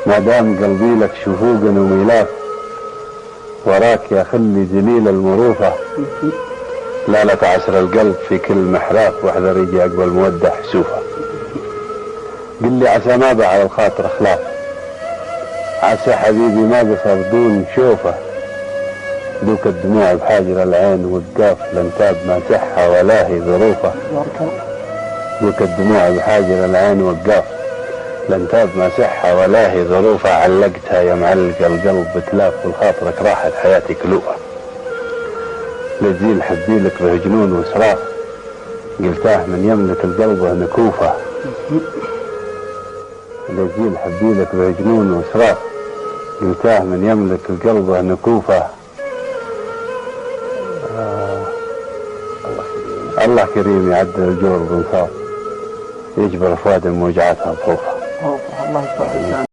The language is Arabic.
ما دام قلبي لك شفوق وميلاف، وراك يا خلي جليل المروفة، لا تعسر القلب في كل محراف، واحذر يجي أقبل مودة حسوفة. قل لي عسى ما على الخاطر خلاف، عسى حبيبي ما قصر دون شوفه، دوك الدموع بحاجر العين وقاف، لانتاب ما سحة ولا هي ظروفه. دوك الدموع بحاجر العين وقاف، لانتاب ما سحة ولا هي ظروفه. علقتها يا معلق القلب بتلاف، والخاطرك راحت حياتي كلوفه. لزين حبيلك بهجنون وصراخ، قلتاه من يملك القلب نكوفه. لزين حبيلك بهجنون وصراخ، قلتاه من يملك القلب نكوفه. الله كريم يعدل الجور بنصاف، يجبر افواد موجعاتها بخوفه. الله يسعدك.